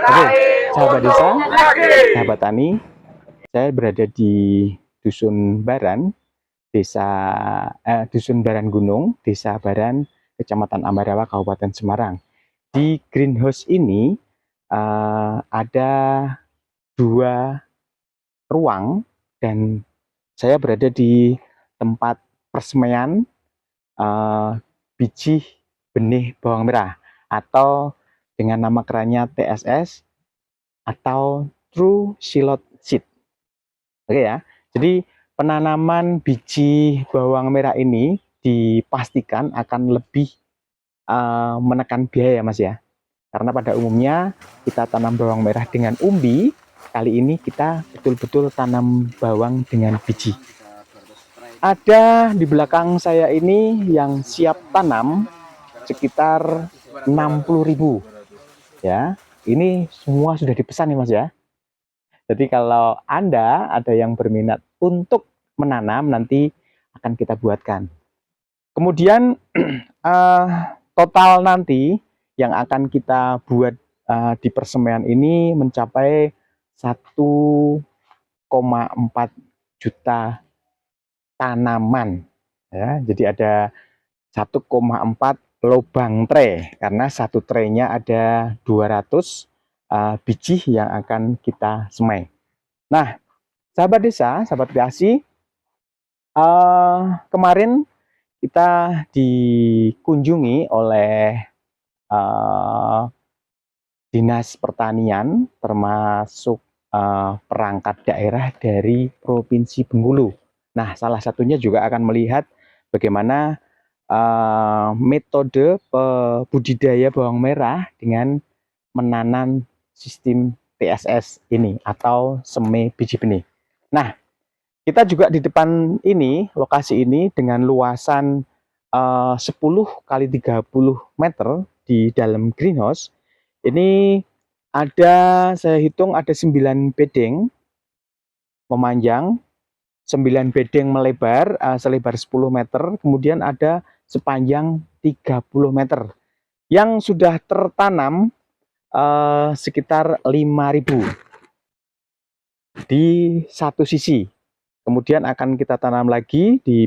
Oke, sahabat desa, sahabat tani, saya berada di Dusun Baran, Dusun Baran Gunung, Desa Baran, Kecamatan Ambarawa, Kabupaten Semarang. Di greenhouse ini ada 2 ruang dan saya berada di tempat persemaian biji benih bawang merah atau dengan nama kerennya TSS atau True Silot Seed. Oke ya. Jadi penanaman biji bawang merah ini dipastikan akan lebih menekan biaya, Mas ya. Karena pada umumnya kita tanam bawang merah dengan umbi, kali ini kita betul-betul tanam bawang dengan biji. Ada di belakang saya ini yang siap tanam sekitar 60.000 ya. Ini semua sudah dipesan nih Mas ya. Jadi kalau Anda ada yang berminat untuk menanam, nanti akan kita buatkan. Kemudian total nanti yang akan kita buat di persemaian ini mencapai 1,4 juta tanaman ya. Jadi ada 1,4 lubang tray karena satu traynya ada 200 biji yang akan kita semai. Nah, sahabat desa, sahabat kreasi, kemarin kita dikunjungi oleh Dinas Pertanian termasuk perangkat daerah dari Provinsi Bengkulu. Nah, salah satunya juga akan melihat bagaimana metode budidaya bawang merah dengan menanam sistem TSS ini atau semai biji benih. Nah, kita juga di depan ini, lokasi ini dengan luasan 10 kali 30 meter di dalam greenhouse. Ini ada, saya hitung ada 9 bedeng memanjang, 9 bedeng melebar, selebar 10 meter, kemudian ada sepanjang 30 meter yang sudah tertanam sekitar 5.000 di satu sisi. Kemudian akan kita tanam lagi di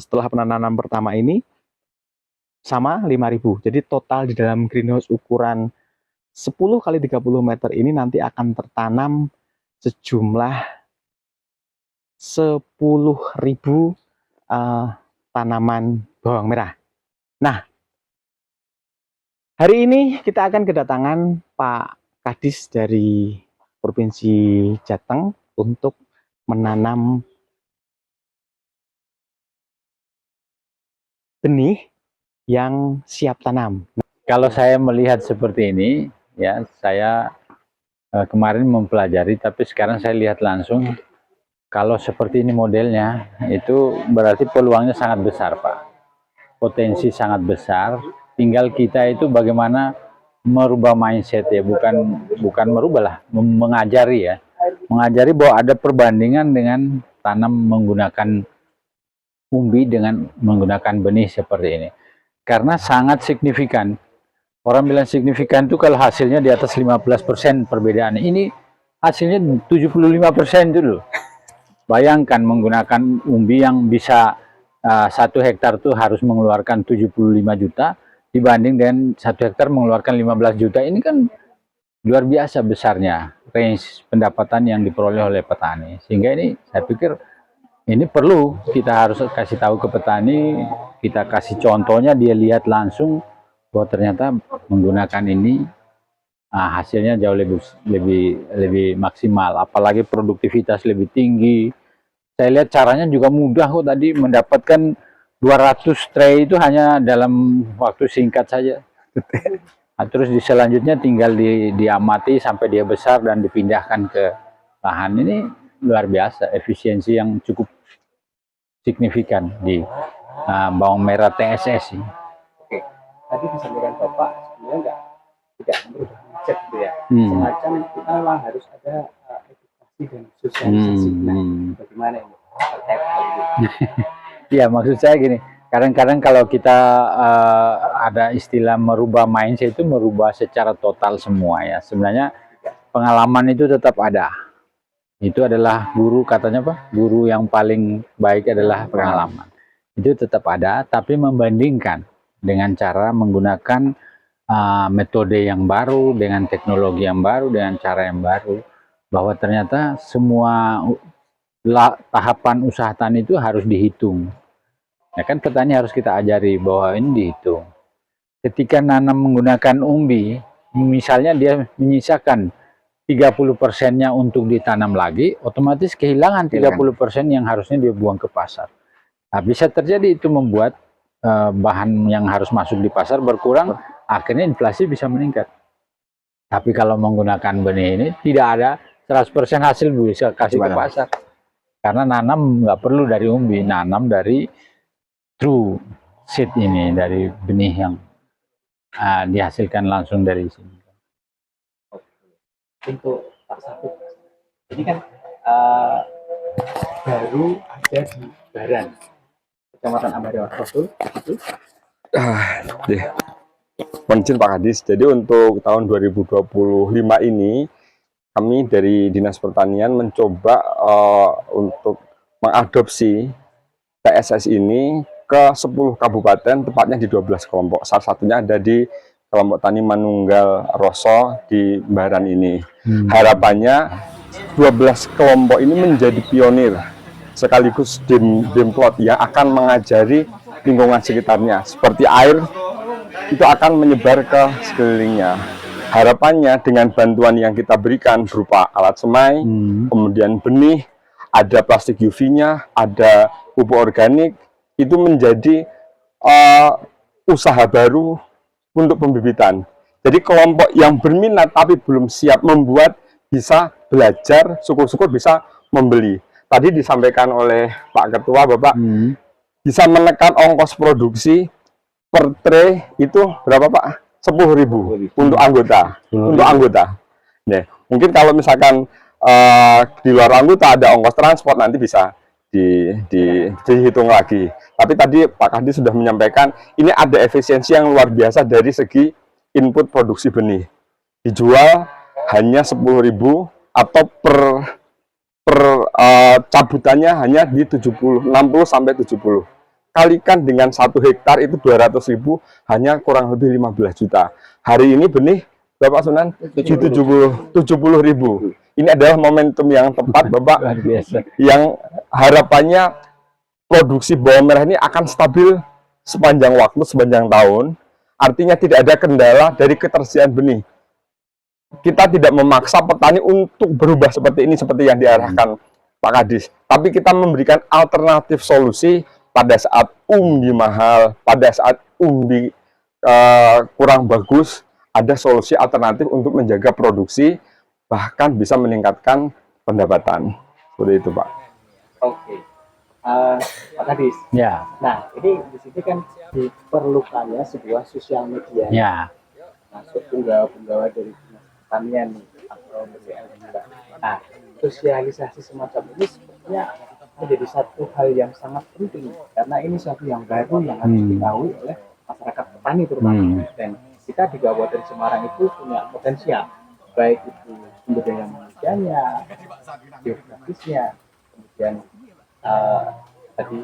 setelah penanaman pertama ini sama 5.000. Jadi total di dalam greenhouse ukuran 10 kali 30 meter ini nanti akan tertanam sejumlah 10.000 tanaman bawang merah. Nah, hari ini kita akan kedatangan Pak Kadis dari Provinsi Jateng untuk menanam benih yang siap tanam. Kalau saya melihat seperti ini, ya saya kemarin mempelajari, tapi sekarang saya lihat langsung. Kalau seperti ini modelnya, itu berarti peluangnya sangat besar, Pak. Potensi sangat besar. Tinggal kita itu bagaimana merubah mindset ya, bukan merubah lah, mengajari ya, mengajari bahwa ada perbandingan dengan tanam menggunakan umbi dengan menggunakan benih seperti ini. Karena sangat signifikan. Orang bilang signifikan itu kalau hasilnya di atas 15% perbedaan. Ini hasilnya 75% dulu. Bayangkan menggunakan umbi yang bisa 1 hektar itu harus mengeluarkan 75 juta dibanding dengan 1 hektar mengeluarkan 15 juta. Ini kan luar biasa besarnya range pendapatan yang diperoleh oleh petani. Sehingga ini saya pikir ini perlu kita harus kasih tahu ke petani, kita kasih contohnya, dia lihat langsung bahwa ternyata menggunakan ini hasilnya jauh lebih maksimal, apalagi produktivitas lebih tinggi. Saya lihat caranya juga mudah kok, tadi mendapatkan 200 tray itu hanya dalam waktu singkat saja. Nah, terus selanjutnya tinggal diamati sampai dia besar dan dipindahkan ke lahan. Ini luar biasa, efisiensi yang cukup signifikan di bawang merah TSS ini. Oke, tadi disampaikan Bapak sebenarnya tidak mudah ngecek gitu ya. Semacam kita memang harus ada edukasi dan sosialisasi. Nah, bagaimana ini terkait hal ini? Ya, maksud saya gini, kadang-kadang kalau kita ada istilah merubah mindset, itu merubah secara total semua ya. Sebenarnya pengalaman itu tetap ada. Itu adalah guru, katanya apa? Guru yang paling baik adalah pengalaman. Itu tetap ada, tapi membandingkan dengan cara menggunakan metode yang baru, dengan teknologi yang baru, dengan cara yang baru, bahwa ternyata semua tahapan usaha tani itu harus dihitung. Ya kan, petani harus kita ajari bahwa ini dihitung. Ketika nanam menggunakan umbi, misalnya dia menyisakan 30%-nya untuk ditanam lagi, otomatis kehilangan 30% yang harusnya dia buang ke pasar. Nah, bisa terjadi itu membuat bahan yang harus masuk di pasar berkurang, akhirnya inflasi bisa meningkat. Tapi kalau menggunakan benih ini, tidak ada 100% hasil bisa kasih ke pasar. Karena nanam nggak perlu dari umbi, nanam dari true seed ini, dari benih yang dihasilkan langsung dari sini. Untuk Pak Sabit, ini kan baru ada di Baran, Kecamatan Ambarawa Rasul, itu. Izin Pak Kadis, jadi untuk tahun 2025 ini kami dari Dinas Pertanian mencoba untuk mengadopsi TSS ini ke 10 kabupaten, tepatnya di 12 kelompok. Salah satunya ada di kelompok tani Manunggal Roso di Baran ini. Harapannya 12 kelompok ini menjadi pionir sekaligus demplot yang akan mengajari lingkungan sekitarnya, seperti air itu akan menyebar ke sekelilingnya. Harapannya dengan bantuan yang kita berikan berupa alat semai, kemudian benih, ada plastik UV-nya, ada pupuk organik, itu menjadi usaha baru untuk pembibitan. Jadi kelompok yang berminat tapi belum siap membuat bisa belajar, syukur-syukur bisa membeli. Tadi disampaikan oleh Pak Ketua, Bapak, bisa menekan ongkos produksi per tray itu berapa Pak? 10.000 untuk anggota. Untuk anggota. Nah, mungkin kalau misalkan di luar anggota ada ongkos transport, nanti bisa dihitung lagi. Tapi tadi Pak Kadis sudah menyampaikan ini ada efisiensi yang luar biasa dari segi input produksi benih. Dijual hanya 10.000 atau per cabutannya hanya di 60 sampai 70. Kalikan dengan 1 hektar itu 200.000, hanya kurang lebih 15 juta. Hari ini benih Bapak Sunan di 70.000. Ini adalah momentum yang tepat Bapak, yang harapannya produksi bawang merah ini akan stabil sepanjang waktu, sepanjang tahun. Artinya tidak ada kendala dari ketersediaan benih. Kita tidak memaksa petani untuk berubah seperti ini, seperti yang diarahkan Pak Kadis. Tapi kita memberikan alternatif solusi pada saat umbi mahal, pada saat umbi kurang bagus, ada solusi alternatif untuk menjaga produksi, bahkan bisa meningkatkan pendapatan. Seperti itu, Pak. Oke. Pak Kadis. Ya. Nah, ini di sini kan diperlukannya sebuah sosial media. Ya. Masuk penggawa-penggawa dari Dinas Pertanian atau BPL juga. Nah, sosialisasi semacam ini sepertinya menjadi satu hal yang sangat penting karena ini sesuatu yang baru yang harus diketahui oleh masyarakat petani terutama. Dan kita di Kabupaten Semarang itu punya potensial, baik itu sumber daya manusianya, geografisnya, kemudian tadi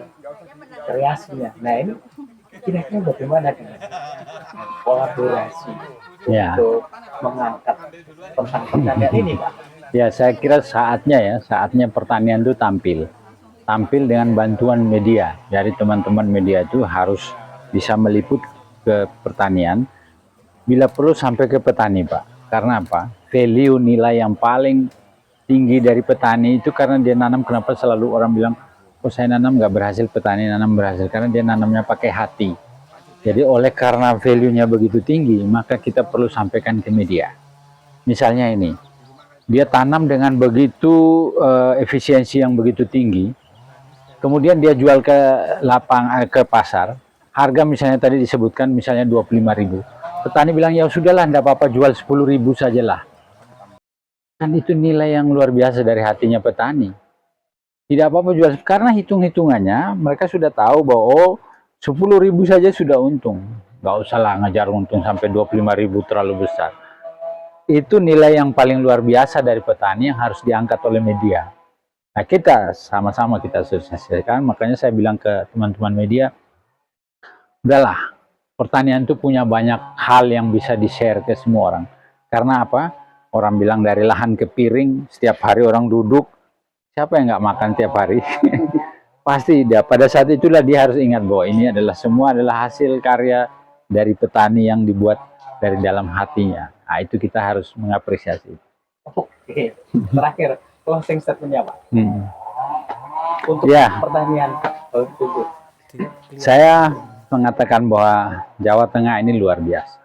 kreasinya. Nah, ini kira-kira bagaimana dengan kolaborasi untuk mengangkat tentang pertanian ini, Pak? Ya, saya kira saatnya pertanian itu tampil dengan bantuan media. Dari teman-teman media itu harus bisa meliput ke pertanian, bila perlu sampai ke petani, Pak. Karena apa? Value, nilai yang paling tinggi dari petani itu karena dia nanam. Kenapa selalu orang bilang, oh saya nanam nggak berhasil, petani nanam berhasil? Karena dia nanamnya pakai hati. Jadi oleh karena value-nya begitu tinggi, maka kita perlu sampaikan ke media. Misalnya ini, dia tanam dengan begitu efisiensi yang begitu tinggi, kemudian dia jual ke ke pasar, harga misalnya tadi disebutkan misalnya 25.000. Petani bilang ya sudahlah, enggak apa-apa, jual 10.000 sajalah. Kan itu nilai yang luar biasa dari hatinya petani. Tidak apa-apa jual, karena hitung-hitungannya mereka sudah tahu bahwa oh, 10.000 saja sudah untung. Nggak usah lah ngejar untung sampai 25.000 terlalu besar. Itu nilai yang paling luar biasa dari petani yang harus diangkat oleh media. Nah, kita sama-sama kita sosialisasikan, makanya saya bilang ke teman-teman media, udahlah, pertanian itu punya banyak hal yang bisa di-share ke semua orang. Karena apa? Orang bilang dari lahan ke piring, setiap hari orang duduk, siapa yang nggak makan tiap hari? Pasti dia, pada saat itulah dia harus ingat bahwa ini adalah semua adalah hasil karya dari petani yang dibuat dari dalam hatinya. Nah, itu kita harus mengapresiasi. Oke, terakhir closing statementnya Pak untuk Ya. pertanian subur. Saya mengatakan bahwa Jawa Tengah ini luar biasa.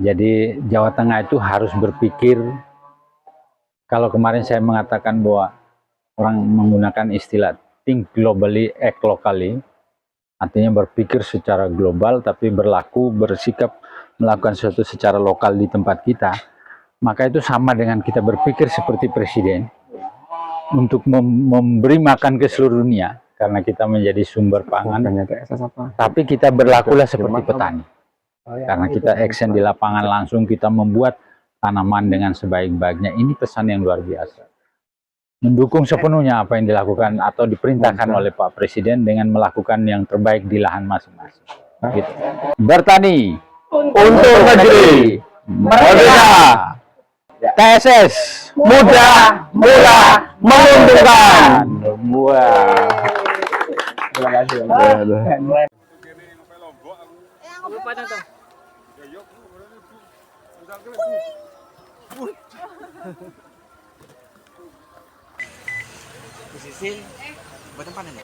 Jadi Jawa Tengah itu harus berpikir, kalau kemarin saya mengatakan bahwa orang menggunakan istilah think globally, act locally, artinya berpikir secara global tapi berlaku, bersikap, melakukan sesuatu secara lokal di tempat kita, maka itu sama dengan kita berpikir seperti presiden untuk memberi makan ke seluruh dunia, karena kita menjadi sumber pangan, tapi kita berlakulah seperti petani. Karena kita action di lapangan langsung, kita membuat tanaman dengan sebaik-baiknya. Ini pesan yang luar biasa. Mendukung sepenuhnya apa yang dilakukan atau diperintahkan oleh Pak Presiden dengan melakukan yang terbaik di lahan masing-masing. Gitu. Bertani untuk negeri merdeka. TSS mudah, murah, menguntungkan. Wah. Terima kasih. Sisil, buatan panen ya?